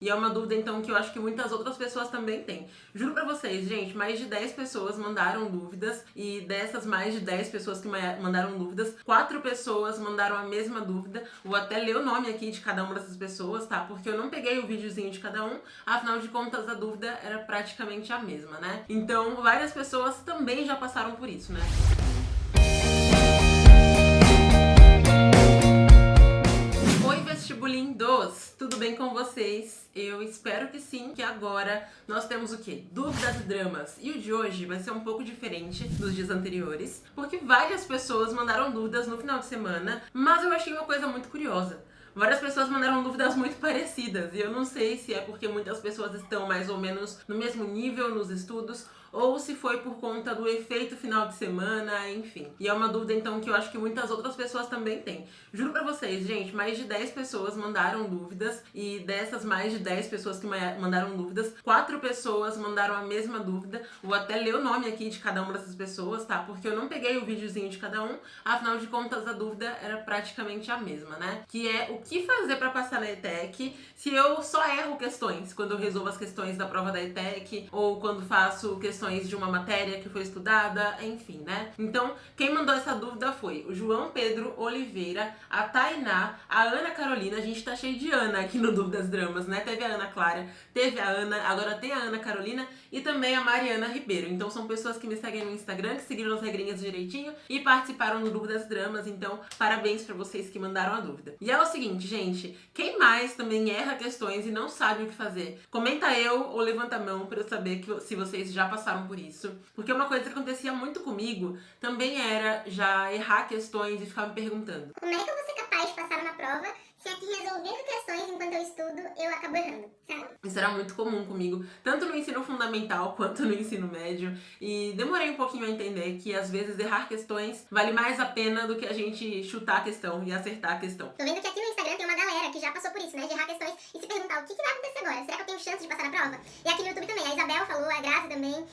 E é uma dúvida, então, que eu acho que muitas outras pessoas também têm. Juro pra vocês, gente, mais de 10 pessoas mandaram dúvidas. E dessas mais de 10 pessoas que mandaram dúvidas, 4 pessoas mandaram a mesma dúvida. Vou até ler o nome aqui de cada uma dessas pessoas, tá? Porque eu não peguei o videozinho de cada um. Afinal de contas, a dúvida era praticamente a mesma, né? Então, várias pessoas também já passaram por isso, né? Vestibulindos, tudo bem com vocês? Eu espero que sim, que agora nós temos o quê? Dúvidas e dramas. E o de hoje vai ser um pouco diferente dos dias anteriores, porque várias pessoas mandaram dúvidas no final de semana, mas eu achei uma coisa muito curiosa. Várias pessoas mandaram dúvidas muito parecidas, e eu não sei se é porque muitas pessoas estão mais ou menos no mesmo nível nos estudos, ou se foi por conta do efeito final de semana, enfim. E é uma dúvida, então, que eu acho que muitas outras pessoas também têm. Juro pra vocês, gente, mais de 10 pessoas mandaram dúvidas, e dessas mais de 10 pessoas que mandaram dúvidas, 4 pessoas mandaram a mesma dúvida. Vou até ler o nome aqui de cada uma dessas pessoas, tá? Porque eu não peguei o videozinho de cada um, afinal de contas a dúvida era praticamente a mesma, né? Que é o que fazer pra passar na ETEC se eu só erro questões quando eu resolvo as questões da prova da ETEC, ou quando faço questões de uma matéria que foi estudada, enfim, né? Então, quem mandou essa dúvida foi o João Pedro Oliveira, a Tainá, a Ana Carolina. A gente tá cheio de Ana aqui no Dúvidas Dramas, né? Teve a Ana Clara, teve a Ana, agora tem a Ana Carolina e também a Mariana Ribeiro. Então, são pessoas que me seguem no Instagram, que seguiram as regrinhas direitinho e participaram do Dúvidas Dramas. Então, parabéns pra vocês que mandaram a dúvida. E é o seguinte, gente, quem mais também erra questões e não sabe o que fazer? Comenta eu ou levanta a mão pra eu saber se vocês já passaram por isso. Porque uma coisa que acontecia muito comigo também era já errar questões e ficar me perguntando: como é que eu vou ser capaz de passar na prova se aqui resolvendo questões enquanto eu estudo eu acabo errando, sabe? Isso era muito comum comigo, tanto no ensino fundamental quanto no ensino médio, e demorei um pouquinho a entender que às vezes errar questões vale mais a pena do que a gente chutar a questão e acertar a questão. Tô vendo que aqui no Instagram tem uma galera que já passou por isso, né? De errar questões e se perguntar o que vai acontecer agora? Será que eu tenho chance de passar na prova? E aqui no YouTube também, a Isabel falou, a Graça também,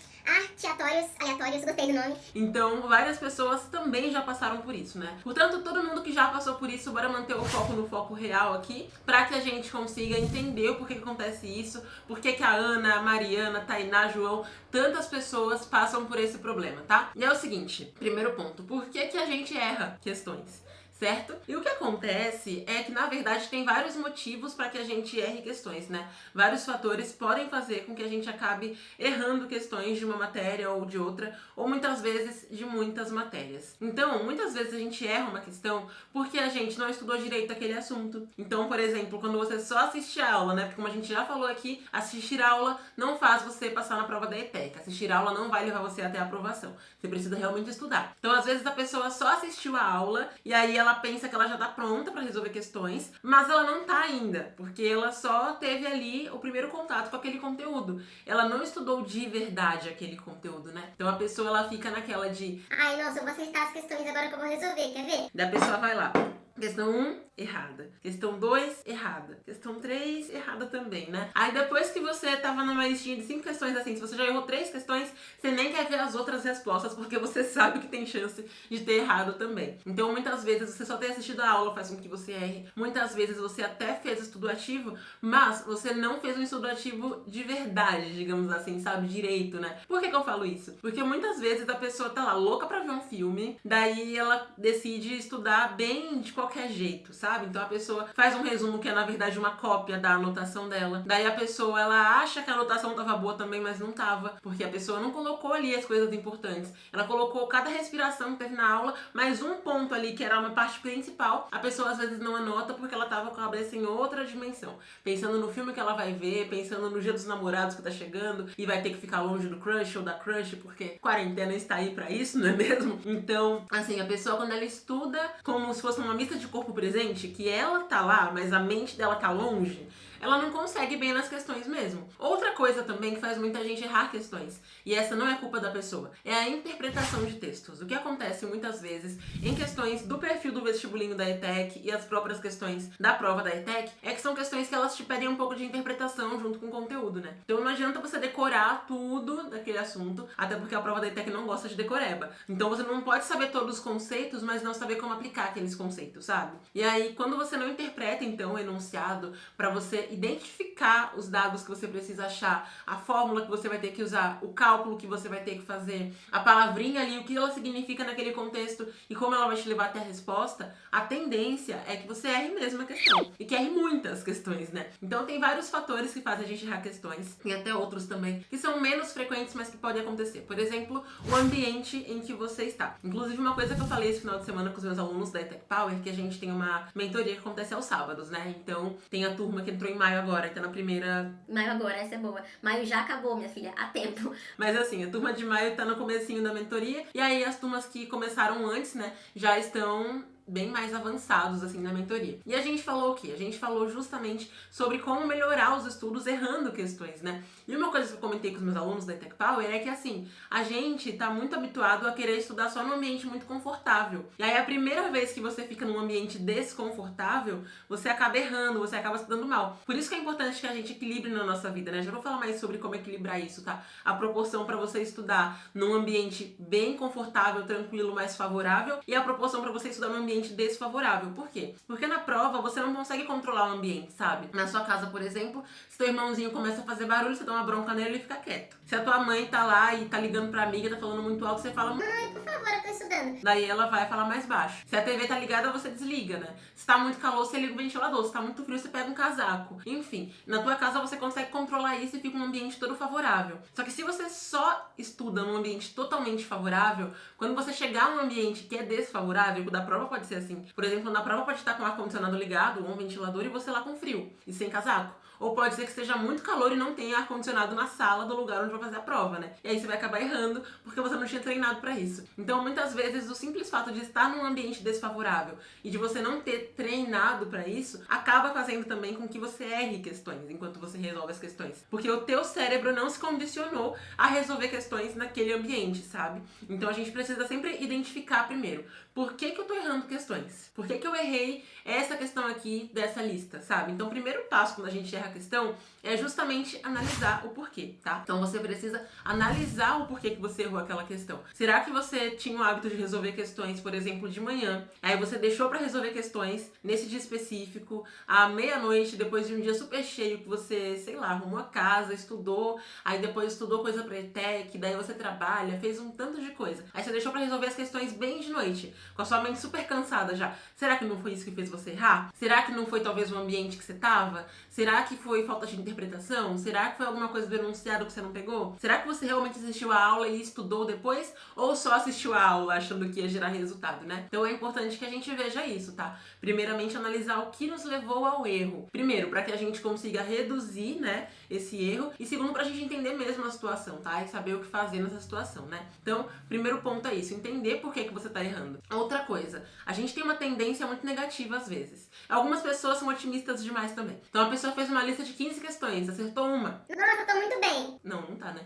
aleatórios, gostei do nome. Então, várias pessoas também já passaram por isso, né? Portanto, todo mundo que já passou por isso, bora manter o foco no foco real aqui, pra que a gente consiga entender o porquê que acontece isso, porquê que a Ana, a Mariana, a Tainá, João, tantas pessoas passam por esse problema, tá? E é o seguinte, primeiro ponto, por que que a gente erra questões? Certo? E o que acontece é que, na verdade, tem vários motivos para que a gente erre questões, né? Vários fatores podem fazer com que a gente acabe errando questões de uma matéria ou de outra, ou muitas vezes de muitas matérias. Então, muitas vezes a gente erra uma questão porque a gente não estudou direito aquele assunto. Então, por exemplo, quando você só assiste a aula, né? Porque como a gente já falou aqui, assistir a aula não faz você passar na prova da ETEC. Assistir a aula não vai levar você até a aprovação. Você precisa realmente estudar. Então, às vezes, a pessoa só assistiu a aula e aí ela pensa que ela já tá pronta pra resolver questões, mas ela não tá ainda, porque ela só teve ali o primeiro contato com aquele conteúdo. Ela não estudou de verdade aquele conteúdo, né? Então a pessoa, ela fica naquela de: ai, nossa, eu vou acertar as questões agora que eu vou resolver, quer ver? da pessoa vai lá. Questão 1, errada. Questão 2, errada. Questão 3, errada também, né? Aí depois que você tava numa listinha de 5 questões assim, se você já errou 3 questões, você nem quer ver as outras respostas, porque você sabe que tem chance de ter errado também. Então muitas vezes você só ter assistido a aula faz com que você erre. Muitas vezes você até fez estudo ativo, mas você não fez um estudo ativo de verdade, digamos assim, sabe? Direito, né? Por que eu falo isso? Porque muitas vezes a pessoa tá lá louca pra ver um filme, daí ela decide estudar bem de qualquer jeito, sabe? Então a pessoa faz um resumo que é na verdade uma cópia da anotação dela. Daí a pessoa, ela acha que a anotação tava boa também, mas não tava, porque a pessoa não colocou ali as coisas importantes. Ela colocou cada respiração que teve na aula, mas um ponto ali que era uma parte principal, a pessoa às vezes não anota porque ela tava com a cabeça em outra dimensão, pensando no filme que ela vai ver, pensando no Dia dos Namorados que tá chegando e vai ter que ficar longe do crush ou da crush, porque quarentena está aí pra isso, não é mesmo? Então, assim, a pessoa quando ela estuda como se fosse uma missa de corpo presente, que ela tá lá, mas a mente dela tá longe, ela não consegue bem nas questões mesmo. Outra coisa também que faz muita gente errar questões, e essa não é culpa da pessoa, é a interpretação de textos. O que acontece muitas vezes em questões do perfil do vestibulinho da ETEC e as próprias questões da prova da ETEC, é que são questões que elas te pedem um pouco de interpretação junto com o conteúdo, né? Então não adianta você decorar tudo daquele assunto, até porque a prova da ETEC não gosta de decoreba. Então você não pode saber todos os conceitos, mas não saber como aplicar aqueles conceitos, sabe? E aí, quando você não interpreta, então, o enunciado pra você identificar os dados que você precisa achar, a fórmula que você vai ter que usar, o cálculo que você vai ter que fazer, a palavrinha ali, o que ela significa naquele contexto e como ela vai te levar até a resposta, a tendência é que você erre mesmo a questão. E que erre muitas questões, né? Então tem vários fatores que fazem a gente errar questões. Tem até outros também, que são menos frequentes, mas que podem acontecer. Por exemplo, o ambiente em que você está. Inclusive, uma coisa que eu falei esse final de semana com os meus alunos da ETEC Power, que a gente tem uma mentoria que acontece aos sábados, né? Então, tem a turma que entrou em maio agora, que tá na primeira... Maio agora, essa é boa. Maio já acabou, minha filha, há tempo. Mas assim, a turma de maio tá no comecinho da mentoria, e aí as turmas que começaram antes, né, já estão bem mais avançados, assim, na mentoria. E a gente falou o quê? A gente falou justamente sobre como melhorar os estudos errando questões, né? E uma coisa que eu comentei com os meus alunos da ETEC Power é que, assim, a gente tá muito habituado a querer estudar só num ambiente muito confortável. E aí, a primeira vez que você fica num ambiente desconfortável, você acaba errando, você acaba estudando mal. Por isso que é importante que a gente equilibre na nossa vida, né? Já vou falar mais sobre como equilibrar isso, tá? A proporção para você estudar num ambiente bem confortável, tranquilo, mais favorável, e a proporção para você estudar num ambiente desfavorável. Por quê? Porque na prova você não consegue controlar o ambiente, sabe? Na sua casa, por exemplo, se teu irmãozinho começa a fazer barulho, você dá uma bronca nele e ele fica quieto. Se a tua mãe tá lá e tá ligando pra amiga, tá falando muito alto, você fala: Mãe, por favor, eu tô estudando. Daí ela vai falar mais baixo. Se a TV tá ligada, você desliga, né? Se tá muito calor, você liga o ventilador. Se tá muito frio, você pega um casaco. Enfim, na tua casa você consegue controlar isso e fica um ambiente todo favorável. Só que se você só estuda num ambiente totalmente favorável, quando você chegar num ambiente que é desfavorável, o da prova pode ser assim. Por exemplo, na prova pode estar com o ar-condicionado ligado ou um ventilador e você lá com frio e sem casaco. Ou pode ser que esteja muito calor e não tenha ar-condicionado na sala do lugar onde vai fazer a prova, né? E aí você vai acabar errando porque você não tinha treinado pra isso. Então, muitas vezes, o simples fato de estar num ambiente desfavorável e de você não ter treinado pra isso, acaba fazendo também com que você erre questões enquanto você resolve as questões. Porque o teu cérebro não se condicionou a resolver questões naquele ambiente, sabe? Então, a gente precisa sempre identificar primeiro por que eu tô errando questões. Por que eu errei essa questão aqui dessa lista, sabe? Então, o primeiro passo quando a gente erra a questão é justamente analisar o porquê, tá? Então, você precisa analisar o porquê que você errou aquela questão. Será que você tinha o hábito de resolver questões, por exemplo, de manhã? Aí você deixou pra resolver questões nesse dia específico, à meia-noite, depois de um dia super cheio, que você, sei lá, arrumou a casa, estudou, aí depois estudou coisa pra ETEC, daí você trabalha, fez um tanto de coisa. Aí você deixou pra resolver as questões bem de noite, com a sua mente super cansada já. Será que não foi isso que fez você errar? Será que não foi talvez o ambiente que você tava? Será que foi falta de interpretação? Será que foi alguma coisa do enunciado que você não pegou? Será que você realmente assistiu a aula e estudou depois? Ou só assistiu a aula achando que ia gerar resultado, né? Então é importante que a gente veja isso, tá? Primeiramente, analisar o que nos levou ao erro. Primeiro, para que a gente consiga reduzir, né, esse erro. E segundo, pra gente entender mesmo a situação, tá? E saber o que fazer nessa situação, né? Então, primeiro ponto é isso, entender por que você tá errando. Outra coisa, a gente tem uma tendência muito negativa às vezes. Algumas pessoas são otimistas demais também. Então a pessoa fez uma lista de 15 questões, acertou uma. Nossa, eu tô muito bem. Não tá, né?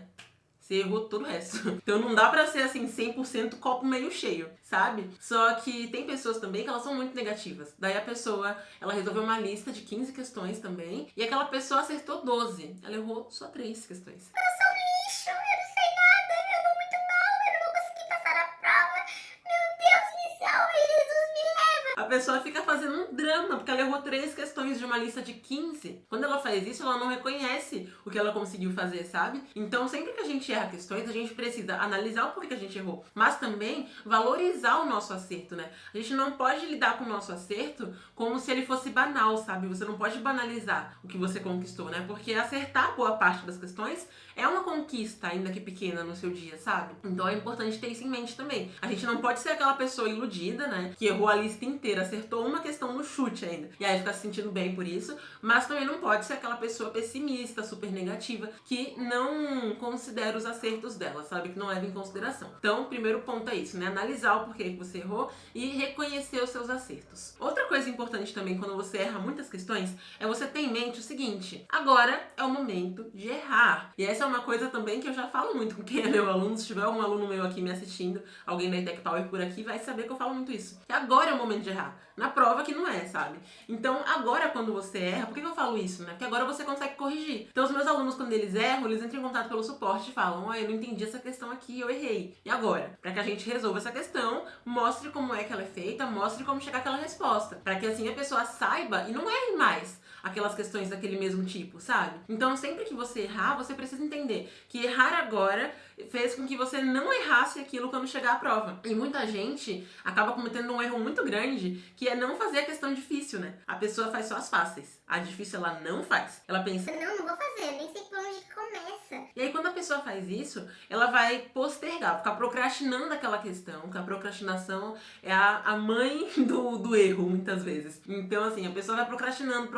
Você errou todo o resto. Então não dá pra ser assim 100% copo meio cheio, sabe? Só que tem pessoas também que elas são muito negativas. Daí a pessoa, ela resolveu uma lista de 15 questões também, e aquela pessoa acertou 12. Ela errou só 3 questões. Eu sou um lixo, eu não sei nada, eu vou muito mal, eu não vou conseguir passar a prova. Meu Deus, me salve, Jesus, me leva. A pessoa fica fazendo um drama, porque ela errou 3 questões de uma lista de 15. Quando ela faz isso, ela não reconhece o que ela conseguiu fazer, sabe? Então, sempre que a gente erra questões, a gente precisa analisar o porquê que a gente errou, mas também valorizar o nosso acerto, né? A gente não pode lidar com o nosso acerto como se ele fosse banal, sabe? Você não pode banalizar o que você conquistou, né? Porque acertar boa parte das questões é uma conquista, ainda que pequena, no seu dia, sabe? Então é importante ter isso em mente também. A gente não pode ser aquela pessoa iludida, né? Que errou a lista inteira, acertou uma questão no chute ainda. E aí fica se sentindo bem por isso. Mas também não pode ser aquela pessoa pessimista, super negativa, que não considera os acertos dela, sabe? Que não leva em consideração. Então, o primeiro ponto é isso, né? Analisar o porquê que você errou e reconhecer os seus acertos. Outra coisa importante também, quando você erra muitas questões, é você ter em mente o seguinte: agora é o momento de errar. E essa é uma coisa também que eu já falo muito com quem é meu aluno. Se tiver um aluno meu aqui me assistindo, alguém da ETEC Power por aqui, vai saber que eu falo muito isso. Que agora é o momento de errar. Na prova que não é, sabe? Então, agora quando você erra, por que eu falo isso, né? Porque agora você consegue corrigir. Então, Então os meus alunos, quando eles erram, eles entram em contato pelo suporte e falam: ó, eu não entendi essa questão aqui, eu errei. E agora? Para que a gente resolva essa questão, mostre como é que ela é feita, mostre como chegar àquela resposta. Para que assim a pessoa saiba e não erre mais aquelas questões daquele mesmo tipo, sabe? Então sempre que você errar, você precisa entender que errar agora fez com que você não errasse aquilo quando chegar à prova. E muita gente acaba cometendo um erro muito grande, que é não fazer a questão difícil, né? A pessoa faz só as fáceis. A difícil ela não faz. Ela pensa: não vou fazer, nem sei por onde começa. E aí quando a pessoa faz isso, ela vai postergar, ficar procrastinando aquela questão, porque a procrastinação é a mãe do erro, muitas vezes. Então assim, a pessoa vai procrastinando,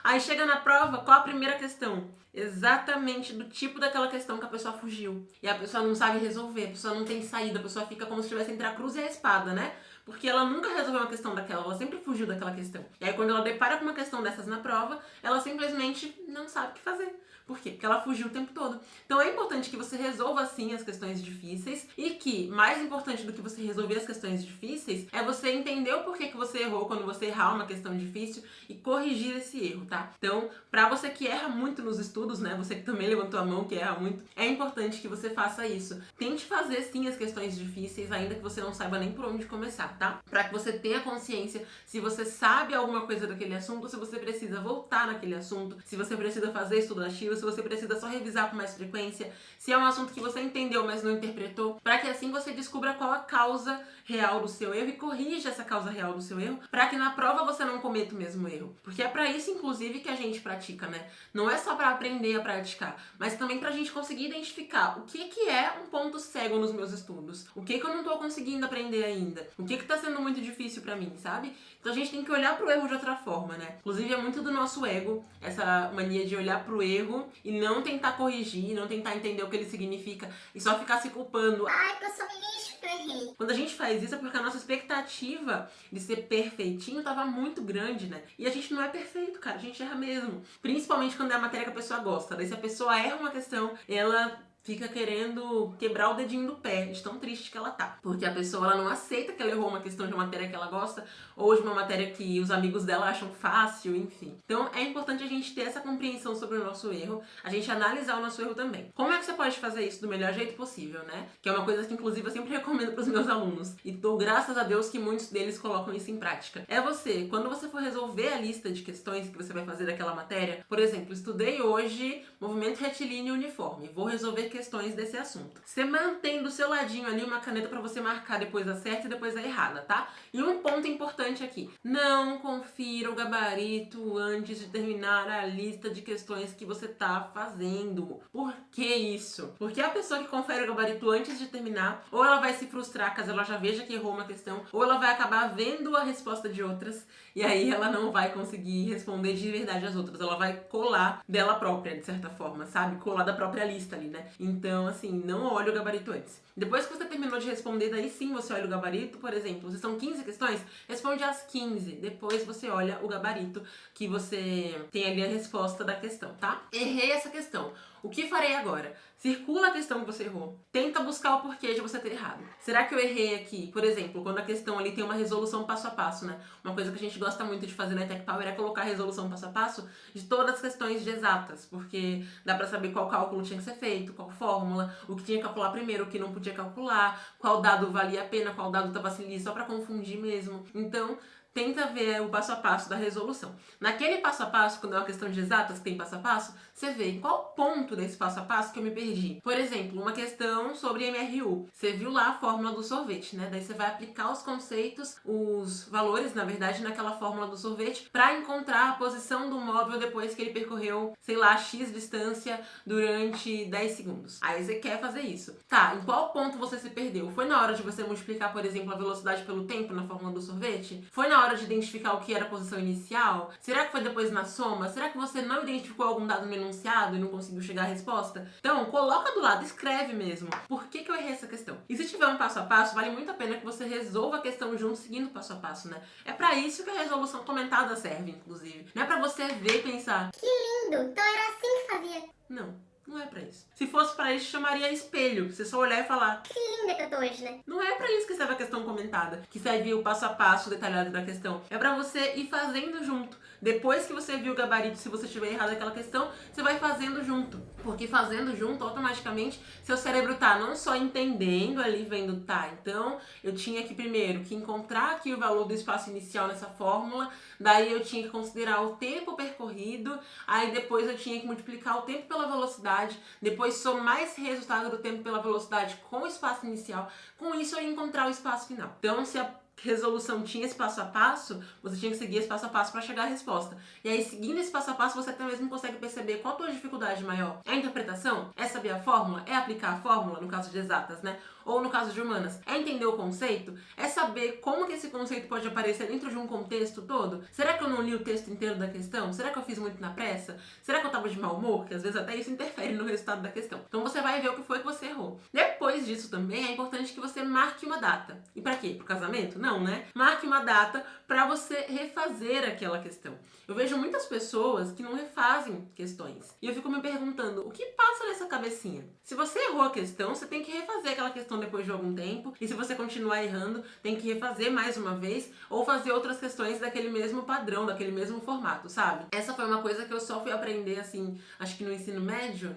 aí chega na prova, qual a primeira questão? Exatamente do tipo daquela questão que a pessoa fugiu. E a pessoa não sabe resolver, a pessoa não tem saída, a pessoa fica como se estivesse entre a cruz e a espada, né? Porque ela nunca resolveu uma questão daquela, ela sempre fugiu daquela questão. E aí quando ela depara com uma questão dessas na prova, ela simplesmente não sabe o que fazer. Por quê? Porque ela fugiu o tempo todo. Então é importante que você resolva sim as questões difíceis e que, mais importante do que você resolver as questões difíceis, é você entender o porquê que você errou quando você errar uma questão difícil e corrigir esse erro, tá? Então, pra você que erra muito nos estudos, né? Você que também levantou a mão, que erra muito, é importante que você faça isso. Tente fazer sim as questões difíceis, ainda que você não saiba nem por onde começar, tá? Pra que você tenha consciência se você sabe alguma coisa daquele assunto, se você precisa voltar naquele assunto, se você precisa fazer estudo ativo, se você precisa só revisar com mais frequência, se é um assunto que você entendeu, mas não interpretou, para que assim você descubra qual a causa real do seu erro e corrija essa causa real do seu erro, para que na prova você não cometa o mesmo erro. Porque é para isso, inclusive, que a gente pratica, né? Não é só para aprender a praticar, mas também pra gente conseguir identificar o que é um ponto cego nos meus estudos, o que eu não tô conseguindo aprender ainda, o que tá sendo muito difícil para mim, sabe? Então a gente tem que olhar pro erro de outra forma, né? Inclusive é muito do nosso ego, essa mania de olhar pro erro e não tentar corrigir, não tentar entender o que ele significa e só ficar se culpando. Ai, eu sou um lixo, eu errei. Quando a gente faz isso é porque a nossa expectativa de ser perfeitinho tava muito grande, né? E a gente não é perfeito, cara, a gente erra mesmo. Principalmente quando é a matéria que a pessoa gosta. Daí se a pessoa erra uma questão, ela fica querendo quebrar o dedinho do pé, de tão triste que ela tá. Porque a pessoa ela não aceita que ela errou uma questão de uma matéria que ela gosta, ou de uma matéria que os amigos dela acham fácil, enfim. Então é importante a gente ter essa compreensão sobre o nosso erro, a gente analisar o nosso erro também. Como é que você pode fazer isso do melhor jeito possível, né? Que é uma coisa que inclusive eu sempre recomendo pros meus alunos. E tô graças a Deus que muitos deles colocam isso em prática. É você, quando você for resolver a lista de questões que você vai fazer daquela matéria, por exemplo, estudei hoje movimento retilíneo uniforme, vou resolver questões desse assunto. Você mantém do seu ladinho ali uma caneta para você marcar depois a certa e depois a errada, tá? E um ponto importante aqui, não confira o gabarito antes de terminar a lista de questões que você tá fazendo. Por que isso? Porque a pessoa que confere o gabarito antes de terminar, ou ela vai se frustrar caso ela já veja que errou uma questão, ou ela vai acabar vendo a resposta de outras e aí ela não vai conseguir responder de verdade as outras. Ela vai colar dela própria, de certa forma, sabe? Colar da própria lista ali, né? Então, assim, não olhe o gabarito antes. Depois que você terminou de responder, daí sim você olha o gabarito. Por exemplo, vocês são 15 questões, responde as 15. Depois você olha o gabarito que você tem ali a resposta da questão, tá? Errei essa questão. O que farei agora? Circula a questão que você errou. Tenta buscar o porquê de você ter errado. Será que eu errei aqui? Por exemplo, quando a questão ali tem uma resolução passo a passo, né? Uma coisa que a gente gosta muito de fazer na Tech Power é colocar a resolução passo a passo de todas as questões de exatas, porque dá pra saber qual cálculo tinha que ser feito, qual fórmula, o que tinha que calcular primeiro, o que não podia calcular, qual dado valia a pena, qual dado tava ali só pra confundir mesmo. Então, tenta ver o passo a passo da resolução. Naquele passo a passo, quando é uma questão de exatas que tem passo a passo, você vê em qual ponto desse passo a passo que eu me perdi. Por exemplo, uma questão sobre MRU. Você viu lá a fórmula do sorvete, né? Daí você vai aplicar os conceitos, os valores, na verdade, naquela fórmula do sorvete para encontrar a posição do móvel depois que ele percorreu, sei lá, X distância durante 10 segundos. Aí você quer fazer isso. Tá, em qual ponto você se perdeu? Foi na hora de você multiplicar, por exemplo, a velocidade pelo tempo na fórmula do sorvete? Foi na hora de identificar o que era a posição inicial? Será que foi depois na soma? Será que você não identificou algum dado no enunciado e não conseguiu chegar à resposta? Então, coloca do lado, escreve mesmo. Por que eu errei essa questão? E se tiver um passo a passo, vale muito a pena que você resolva a questão junto, seguindo o passo a passo, né? É pra isso que a resolução comentada serve, inclusive. Não é pra você ver e pensar: que lindo! Então era assim que fazia. Não Não é pra isso. Se fosse pra isso, chamaria espelho. Você só olhar e falar: que linda que eu tô hoje, né? Não é pra isso que serve a questão comentada, que serve o passo a passo detalhado da questão. É pra você ir fazendo junto. Depois que você viu o gabarito, se você tiver errado aquela questão, você vai fazendo junto. Porque fazendo junto, automaticamente, seu cérebro tá não só entendendo ali, vendo, tá, então eu tinha que primeiro que encontrar aqui o valor do espaço inicial nessa fórmula, daí eu tinha que considerar o tempo percorrido, aí depois eu tinha que multiplicar o tempo pela velocidade, depois somar esse resultado do tempo pela velocidade com o espaço inicial, com isso eu ia encontrar o espaço final. Então, se a resolução tinha esse passo a passo, você tinha que seguir esse passo a passo para chegar à resposta. E aí, seguindo esse passo a passo, você até mesmo consegue perceber qual a tua dificuldade maior. É a interpretação? É saber a fórmula? É aplicar a fórmula, no caso de exatas, né? Ou no caso de humanas? É entender o conceito? É saber como que esse conceito pode aparecer dentro de um contexto todo? Será que eu não li o texto inteiro da questão? Será que eu fiz muito na pressa? Será que eu tava de mau humor? Que às vezes até isso interfere no resultado da questão. Então você vai ver o que foi que você errou. Depois disso também é importante que você marque uma data. E pra quê? Pro casamento? Não, né? Marque uma data pra você refazer aquela questão. Eu vejo muitas pessoas que não refazem questões. E eu fico me perguntando, o que passa nessa cabecinha? Se você errou a questão, você tem que refazer aquela questão depois de algum tempo. E se você continuar errando, tem que refazer mais uma vez ou fazer outras questões daquele mesmo padrão, daquele mesmo formato, sabe? Essa foi uma coisa que eu só fui aprender, assim, acho que no ensino médio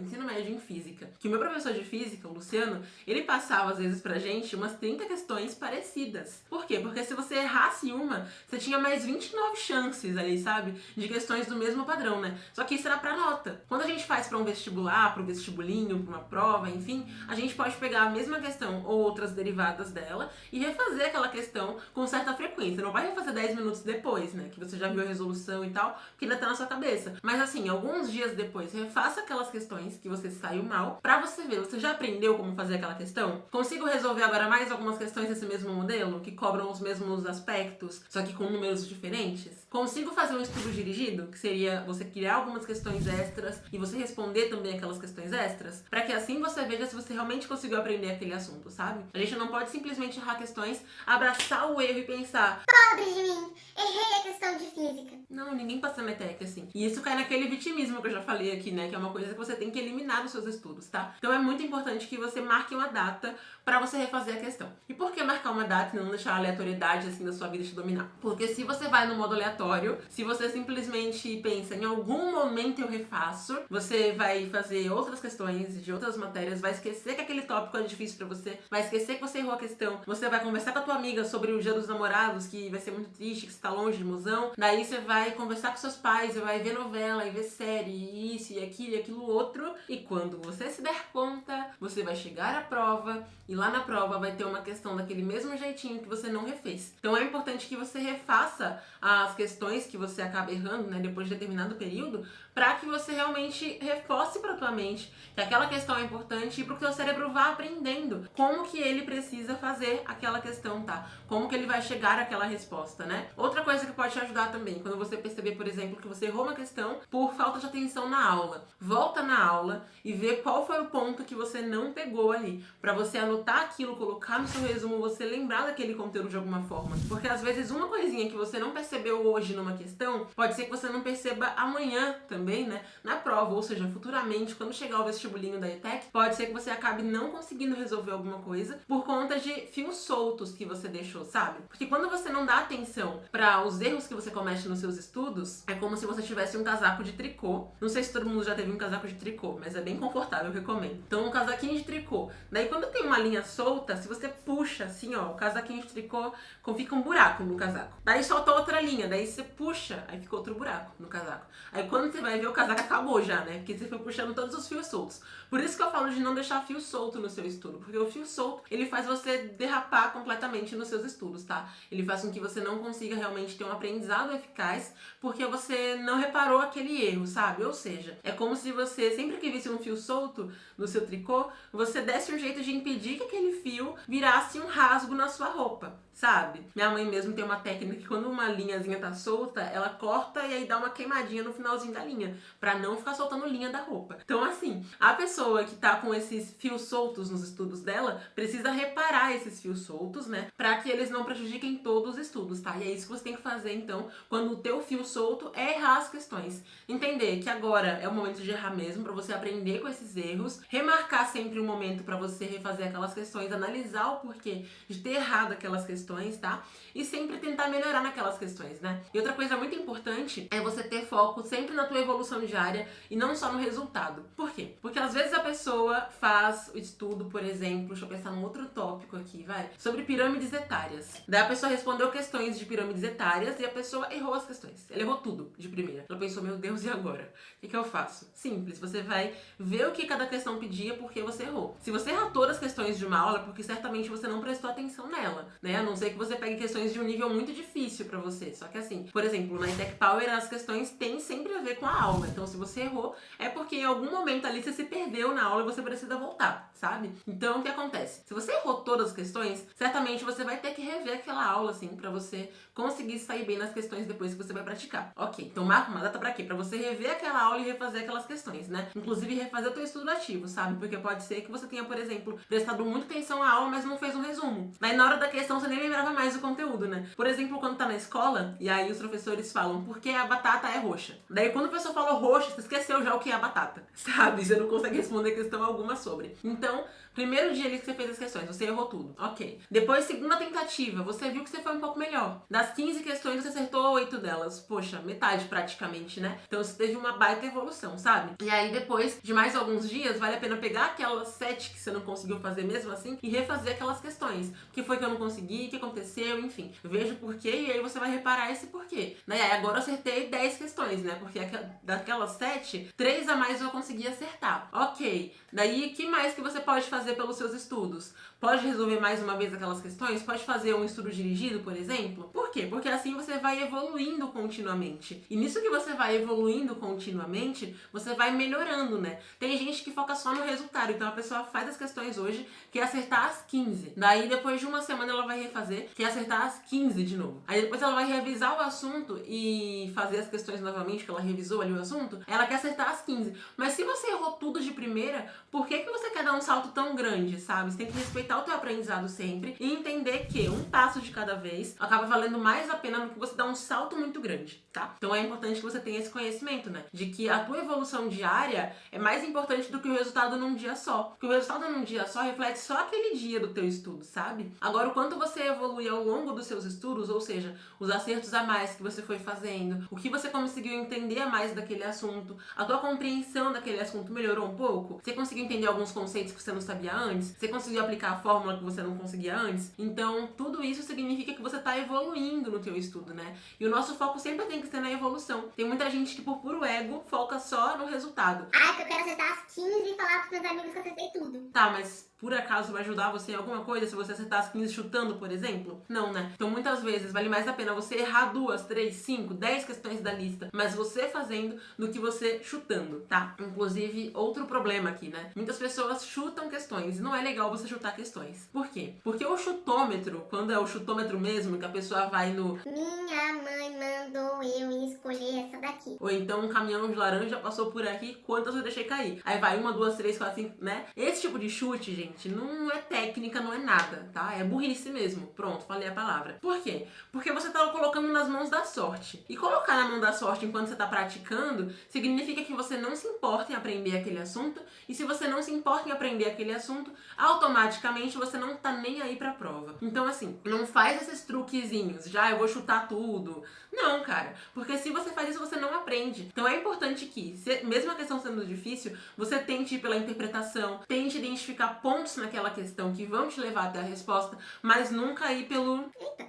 em física. Que o meu professor de física, o Luciano, ele passava às vezes pra gente umas 30 questões parecidas. Por quê? Porque se você errasse uma, você tinha mais 29 chances ali, sabe? De questões do mesmo padrão, né? Só que isso era pra nota. Quando a gente faz pra um vestibular, pro vestibulinho, pra uma prova, enfim, a gente pode pegar a mesma questão ou outras derivadas dela e refazer aquela questão com certa frequência. Não vai refazer 10 minutos depois, né? Que você já viu a resolução e tal, porque ainda tá na sua cabeça. Mas assim, alguns dias depois, refaça aquelas questões que você saiu mal pra você ver. Você já aprendeu como fazer aquela questão? Consigo resolver agora mais algumas questões desse mesmo modelo, que cobram os mesmos aspectos, só que com números diferentes? Consigo fazer um estudo dirigido, que seria você criar algumas questões extras e você responder também aquelas questões extras, pra que assim você veja se você realmente conseguiu aprender aquele assunto, sabe? A gente não pode simplesmente errar questões, abraçar o erro e pensar: pobre de mim, errei a questão de física. Não, ninguém passa METEC assim. E isso cai naquele vitimismo que eu já falei aqui, né? Que é uma coisa que você tem que eliminar dos seus estudos, tá? Então é muito importante que você marque uma data pra você refazer a questão. E por que marcar uma data e não deixar a aleatoriedade assim da sua vida te dominar? Porque se você vai no modo aleatório, se você simplesmente pensa em algum momento eu refaço, você vai fazer outras questões de outras matérias, vai esquecer que aquele tópico é difícil pra você, vai esquecer que você errou a questão, você vai conversar com a tua amiga sobre o Dia dos Namorados, que vai ser muito triste, que você tá longe de mozão, daí você vai conversar com seus pais, você vai ver novela, e ver série, isso e aquilo outro, e quando você se der conta, você vai chegar à prova, e lá na prova vai ter uma questão daquele mesmo jeitinho que você não refez. Então é importante que você refaça as questões que você acaba errando, né, depois de determinado período, para que você realmente reforce para tua mente que aquela questão é importante e para o teu cérebro vá aprendendo como que ele precisa fazer aquela questão, tá? Como que ele vai chegar àquela resposta, né? Outra coisa que pode te ajudar também, quando você perceber, por exemplo, que você errou uma questão por falta de atenção na aula, volta na aula e vê qual foi o ponto que você não pegou ali, para você anotar aquilo, colocar no seu resumo, você lembrar daquele conteúdo de alguma forma. Porque às vezes uma coisinha que você não percebeu hoje numa questão, pode ser que você não perceba amanhã também, né? Na prova, ou seja, futuramente, quando chegar o vestibulinho da ETEC, pode ser que você acabe não conseguindo resolver alguma coisa por conta de fios soltos que você deixou, sabe? Porque quando você não dá atenção para os erros que você comete nos seus estudos, é como se você tivesse um casaco de tricô. Não sei se todo mundo já teve um casaco de tricô, mas é bem confortável, eu recomendo. Então, um casaquinho de tricô. Daí, quando tem uma linha solta, se você puxa assim, ó, o casaquinho de tricô, fica um buraco no casaco. Daí solta outra linha, daí você puxa, aí fica outro buraco no casaco. Aí quando você vai ver, o casaco acabou já, né? Porque você foi puxando todos os fios soltos. Por isso que eu falo de não deixar fio solto no seu estudo, porque o fio solto, ele faz você derrapar completamente nos seus estudos, tá? Ele faz com que você não consiga realmente ter um aprendizado eficaz, porque você não reparou aquele erro, sabe? Ou seja, é como se você, sempre que visse um fio solto no seu tricô, você desse um jeito de impedir que aquele fio virasse um rasgo na sua roupa, sabe? Minha mãe mesmo tem uma técnica que quando uma linhazinha tá solta, ela corta e aí dá uma queimadinha no finalzinho da linha. unha pra não ficar soltando linha da roupa. Então, assim, a pessoa que tá com esses fios soltos nos estudos dela precisa reparar esses fios soltos, né? Pra que eles não prejudiquem todos os estudos, tá? E é isso que você tem que fazer, então, quando o teu fio solto é errar as questões. Entender que agora é o momento de errar mesmo, pra você aprender com esses erros, remarcar sempre um momento pra você refazer aquelas questões, analisar o porquê de ter errado aquelas questões, tá? E sempre tentar melhorar naquelas questões, né? E outra coisa muito importante é você ter foco sempre na tua evolução diária e não só no resultado. Por quê? Porque às vezes a pessoa faz o estudo, por exemplo, deixa eu pensar num outro tópico aqui, vai, sobre pirâmides etárias. Daí a pessoa respondeu questões de pirâmides etárias e a pessoa errou as questões. Ela errou tudo de primeira. Ela pensou, meu Deus, e agora? O que eu faço? Simples, você vai ver o que cada questão pedia porque você errou. Se você errar todas as questões de uma aula, é porque certamente você não prestou atenção nela, né? A não ser que você pegue questões de um nível muito difícil pra você. Só que assim, por exemplo, na Tech Power as questões têm sempre a ver com a aula. Então se você errou, é porque em algum momento ali você se perdeu na aula e você precisa voltar, sabe? Então o que acontece? Se você errou todas as questões, certamente você vai ter que rever aquela aula, assim, pra você conseguir sair bem nas questões depois que você vai praticar. Ok, então marca uma data pra quê? Pra você rever aquela aula e refazer aquelas questões, né? Inclusive refazer o teu estudo ativo, sabe? Porque pode ser que você tenha, por exemplo, prestado muita atenção à aula, mas não fez um resumo. Daí na hora da questão você nem lembrava mais do conteúdo, né? Por exemplo, quando tá na escola, e aí os professores falam por que a batata é roxa. Daí quando o professor falou roxa, você esqueceu já o que é a batata, sabe? Você não consegue responder questão alguma sobre. Então, primeiro dia ali que você fez as questões, você errou tudo. Ok. Depois, segunda tentativa, você viu que você foi um pouco melhor. Das 15 questões, você acertou 8 delas. Poxa, metade praticamente, né? Então você teve uma baita evolução, sabe? E aí depois de mais alguns dias, vale a pena pegar aquelas 7 que você não conseguiu fazer mesmo assim e refazer aquelas questões. O que foi que eu não consegui? O que aconteceu? Enfim, veja o porquê e aí você vai reparar esse porquê. Né? E aí agora eu acertei 10 questões, né? Porque daquelas 7, 3 a mais eu consegui acertar. Ok. Daí, o que mais que você pode fazer pelos seus estudos? Pode resolver mais uma vez aquelas questões? Pode fazer um estudo dirigido, por exemplo? Por quê? Porque assim você vai evoluindo continuamente. E nisso que você vai evoluindo continuamente, você vai melhorando, né? Tem gente que foca só no resultado. Então a pessoa faz as questões hoje, quer acertar as 15. Daí depois de uma semana ela vai refazer, quer acertar as 15 de novo. Aí depois ela vai revisar o assunto e fazer as questões novamente, que ela revisou ali o assunto. Ela quer acertar as 15. Mas se você errou tudo de primeira, por que você quer dar um salto tão grande, sabe? Você tem que respeitar o teu aprendizado sempre e entender que um passo de cada vez acaba valendo mais a pena do que você dar um salto muito grande, tá? Então é importante que você tenha esse conhecimento, né? De que a tua evolução diária é mais importante do que o resultado num dia só. Porque o resultado num dia só reflete só aquele dia do teu estudo, sabe? Agora, o quanto você evolui ao longo dos seus estudos, ou seja, os acertos a mais que você foi fazendo, o que você conseguiu entender a mais daquele assunto, a tua compreensão daquele assunto melhorou um pouco? Você conseguiu entender alguns conceitos que você não sabia antes? Você conseguiu aplicar a fórmula que você não conseguia antes? Então, tudo isso significa que você tá evoluindo no teu estudo, né? E o nosso foco sempre tem que ser na evolução. Tem muita gente que, por puro ego, foca só no resultado. Ah, que eu quero acertar as 15 e falar pros meus amigos que eu acertei tudo. Tá, mas por acaso vai ajudar você em alguma coisa se você acertar as 15 chutando, por exemplo? Não, né? Então muitas vezes vale mais a pena você errar 2, 3, 5, 10 questões da lista, mas você fazendo do que você chutando, tá? Inclusive, outro problema aqui, né? Muitas pessoas chutam questões e não é legal você chutar questões. Por quê? Porque o chutômetro, quando é o chutômetro mesmo, que a pessoa vai no Minha mãe mandou eu escolher essa daqui. ou então um caminhão de laranja passou por aqui, quantas eu deixei cair? Aí vai 1, 2, 3, 4, 5, né? Esse tipo de chute, gente, não é técnica, não é nada, tá? É burrice mesmo. Pronto, falei a palavra. Por quê? Porque você tá colocando nas mãos da sorte. E colocar na mão da sorte enquanto você tá praticando, significa que você não se importa em aprender aquele assunto. E se você não se importa em aprender aquele assunto, automaticamente você não tá nem aí pra prova. Então, assim, não faz esses truquezinhos. Já eu vou chutar tudo. Não, cara. Porque se você faz isso, você não aprende. Então é importante que, mesmo a questão sendo difícil, você tente ir pela interpretação, tente identificar pontos naquela questão que vão te levar até a resposta, mas nunca ir pelo... Eita.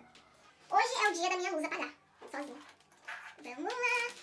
Hoje é o dia da minha luz apagar. Sozinha. Vamos lá.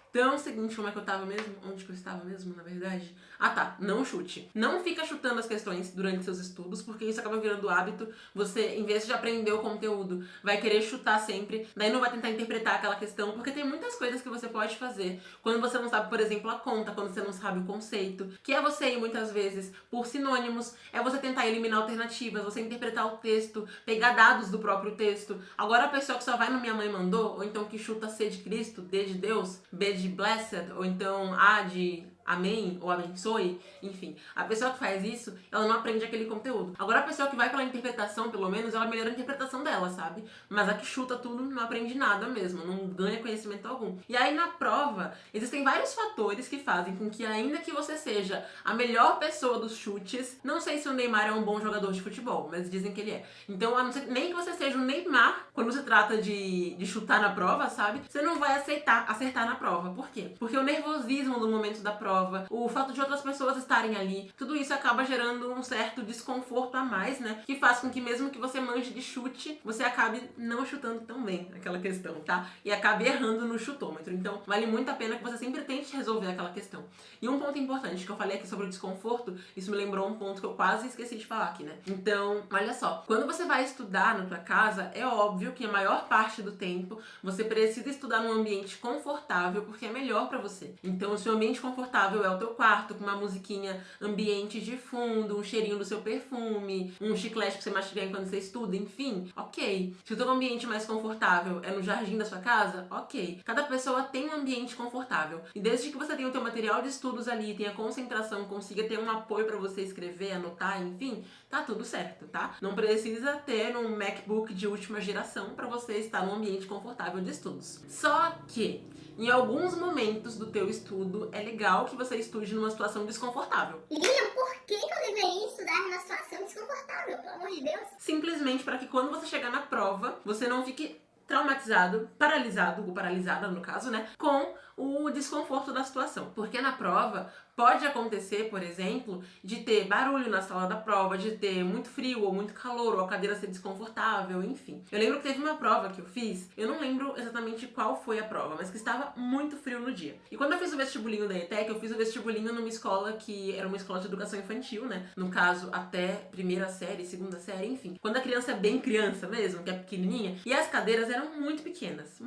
Então, seguinte, como é que eu tava mesmo? Onde que eu estava mesmo, na verdade? Ah, tá. Não chute. Não fica chutando as questões durante seus estudos, porque isso acaba virando hábito. Você, em vez de aprender o conteúdo, vai querer chutar sempre. Daí não vai tentar interpretar aquela questão, porque tem muitas coisas que você pode fazer quando você não sabe, por exemplo, a conta, quando você não sabe o conceito, que é você ir muitas vezes por sinônimos, é você tentar eliminar alternativas, você interpretar o texto, pegar dados do próprio texto. Agora a pessoa que só vai no Minha Mãe Mandou, ou então que chuta C de Cristo, D de Deus, B de de blessed, ou então A de amém, ou abençoe, enfim. A pessoa que faz isso, ela não aprende aquele conteúdo. Agora a pessoa que vai pela interpretação, pelo menos, ela melhora a interpretação dela, sabe? Mas a que chuta tudo não aprende nada mesmo, não ganha conhecimento algum. E aí na prova, existem vários fatores que fazem com que, ainda que você seja a melhor pessoa dos chutes, não sei se o Neymar é um bom jogador de futebol, mas dizem que ele é. Então, a não ser, nem que você seja o Neymar, quando se trata de chutar na prova, sabe? Você não vai acertar na prova. Por quê? Porque o nervosismo no momento da prova, o fato de outras pessoas estarem ali, tudo isso acaba gerando um certo desconforto a mais, né? Que faz com que mesmo que você manje de chute, você acabe não chutando tão bem aquela questão, tá? E acabe errando no chutômetro. Então, vale muito a pena que você sempre tente resolver aquela questão. E um ponto importante que eu falei aqui sobre o desconforto, isso me lembrou um ponto que eu quase esqueci de falar aqui, né? Então, olha só, quando você vai estudar na tua casa, é óbvio que a maior parte do tempo você precisa estudar num ambiente confortável, porque é melhor pra você. Então, o seu ambiente confortável é o teu quarto, com uma musiquinha ambiente de fundo, um cheirinho do seu perfume, um chiclete pra você mastigar enquanto você estuda, enfim, ok. Se o teu ambiente mais confortável é no jardim da sua casa, ok. Cada pessoa tem um ambiente confortável. E desde que você tenha o teu material de estudos ali, tenha concentração, consiga ter um apoio pra você escrever, anotar, enfim, tá tudo certo, tá? Não precisa ter um MacBook de última geração pra você estar num ambiente confortável de estudos. Só que em alguns momentos do teu estudo, é legal que você estude numa situação desconfortável. Lilian, por que eu deveria estudar numa situação desconfortável, pelo amor de Deus? Simplesmente para que quando você chegar na prova, você não fique traumatizado, paralisado, ou paralisada no caso, né, com o desconforto da situação. Porque na prova pode acontecer, por exemplo, de ter barulho na sala da prova, de ter muito frio ou muito calor, ou a cadeira ser desconfortável, enfim. Eu lembro que teve uma prova que eu fiz, eu não lembro exatamente qual foi a prova, mas que estava muito frio no dia. E quando eu fiz o vestibulinho da ETEC, eu fiz o vestibulinho numa escola que era uma escola de educação infantil, né? No caso, até primeira série, segunda série, enfim. Quando a criança é bem criança mesmo, que é pequenininha, e as cadeiras eram muito pequenas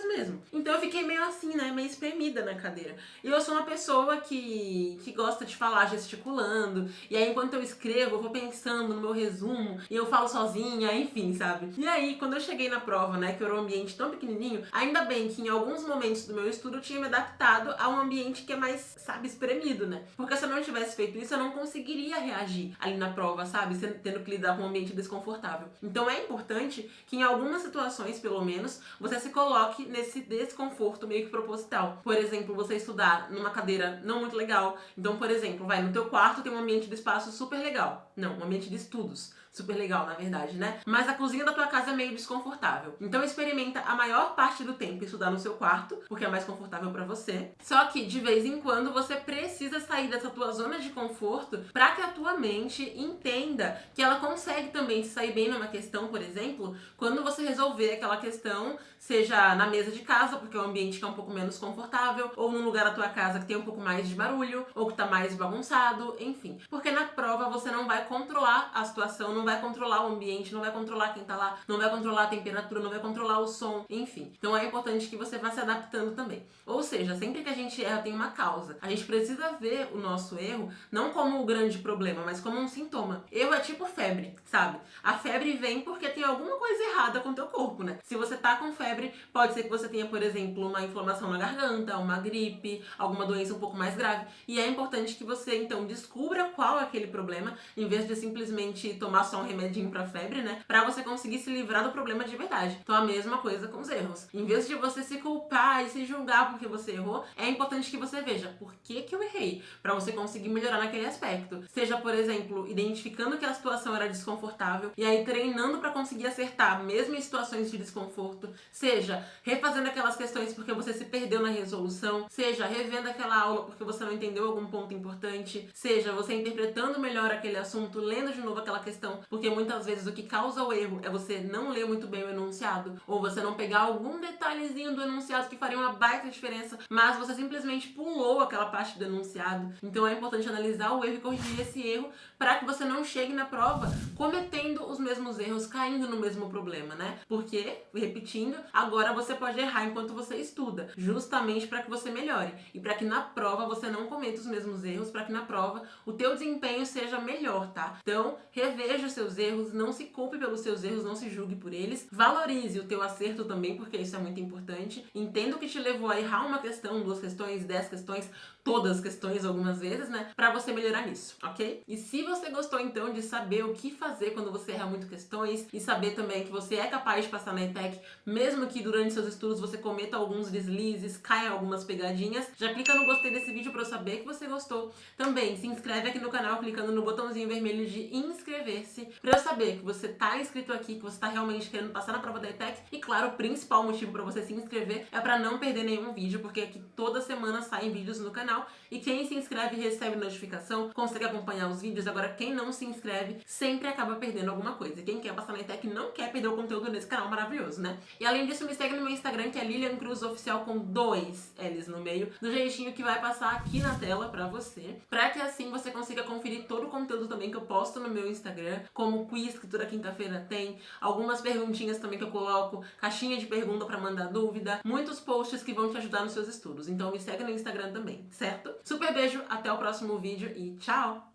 mesmo. Então eu fiquei meio assim, né? Meio espremida na cadeira. E eu sou uma pessoa que gosta de falar gesticulando, e aí enquanto eu escrevo, eu vou pensando no meu resumo, e eu falo sozinha, enfim, sabe? E aí, quando eu cheguei na prova, né, que era um ambiente tão pequenininho, ainda bem que em alguns momentos do meu estudo eu tinha me adaptado a um ambiente que é mais, sabe, espremido, né? Porque se eu não tivesse feito isso, eu não conseguiria reagir ali na prova, sabe? Tendo que lidar com um ambiente desconfortável. Então é importante que em algumas situações, pelo menos, você se coloque nesse desconforto meio que proposital. Por exemplo, você estudar numa cadeira não muito legal. Então, por exemplo, no teu quarto tem um ambiente de espaço super legal. Não, um ambiente de estudos. Super legal, na verdade, né? Mas a cozinha da tua casa é meio desconfortável. Então experimenta a maior parte do tempo estudar no seu quarto, porque é mais confortável pra você. Só que, de vez em quando, você precisa sair dessa tua zona de conforto pra que a tua mente entenda que ela consegue também se sair bem numa questão, por exemplo, quando você resolver aquela questão, seja na mesa de casa, porque é um ambiente que é um pouco menos confortável, ou num lugar da tua casa que tem um pouco mais de barulho, ou que tá mais bagunçado, enfim. Porque na prova você não vai controlar a situação, não vai controlar o ambiente, não vai controlar quem tá lá, não vai controlar a temperatura, não vai controlar o som, enfim. Então é importante que você vá se adaptando também. Ou seja, sempre que a gente erra tem uma causa. A gente precisa ver o nosso erro não como o grande problema, mas como um sintoma. Erro é tipo febre, sabe? A febre vem porque tem alguma coisa errada com o teu corpo, né? Se você tá com febre, pode ser que você tenha, por exemplo, uma inflamação na garganta, uma gripe, alguma doença um pouco mais grave. E é importante que você, então, descubra qual é aquele problema, em vez de simplesmente tomar só um remedinho pra febre, né? Pra você conseguir se livrar do problema de verdade. Então a mesma coisa com os erros. Em vez de você se culpar e se julgar porque você errou, é importante que você veja por que eu errei, pra você conseguir melhorar naquele aspecto. Seja, por exemplo, identificando que a situação era desconfortável e aí treinando pra conseguir acertar, mesmo em situações de desconforto. Seja refazendo aquelas questões porque você se perdeu na resolução. Seja revendo aquela aula porque você não entendeu algum ponto importante. Seja você interpretando melhor aquele assunto, lendo de novo aquela questão, porque muitas vezes o que causa o erro é você não ler muito bem o enunciado, ou você não pegar algum detalhezinho do enunciado que faria uma baita diferença, mas você simplesmente pulou aquela parte do enunciado. Então é importante analisar o erro e corrigir esse erro para que você não chegue na prova cometendo os mesmos erros, caindo no mesmo problema, né? Porque, repetindo, agora você pode errar enquanto você estuda, justamente para que você melhore e para que na prova você não cometa os mesmos erros, para que na prova o teu desempenho seja melhor, tá? Então, reveja os seus erros, não se culpe pelos seus erros, não se julgue por eles. Valorize o teu acerto também, porque isso é muito importante. Entenda o que te levou a errar uma questão, 2 questões, 10 questões, todas as questões algumas vezes, né? Pra você melhorar nisso, ok? E se você gostou então de saber o que fazer quando você erra muito questões e saber também que você é capaz de passar na ETEC, mesmo que durante seus estudos você cometa alguns deslizes, caia algumas pegadinhas, já clica no gostei desse vídeo pra eu saber que você gostou. Também se inscreve aqui no canal clicando no botãozinho vermelho de inscrever-se pra eu saber que você tá inscrito aqui, que você tá realmente querendo passar na prova da ETEC. E claro, o principal motivo pra você se inscrever é pra não perder nenhum vídeo, porque aqui toda semana saem vídeos no canal e quem se inscreve recebe notificação, consegue acompanhar os vídeos. Agora quem não se inscreve sempre acaba perdendo alguma coisa. E quem quer passar na ETEC não quer perder o conteúdo desse canal maravilhoso, né? E além disso, me segue no meu Instagram, que é Lilian Cruz Oficial, com 2 L's no meio, do jeitinho que vai passar aqui na tela pra você, pra que assim você consiga conferir todo o conteúdo também que eu posto no meu Instagram, como quiz que toda quinta-feira tem, algumas perguntinhas também que eu coloco, caixinha de pergunta pra mandar dúvida, muitos posts que vão te ajudar nos seus estudos. Então me segue no Instagram também, certo? Super beijo, até o próximo vídeo e tchau!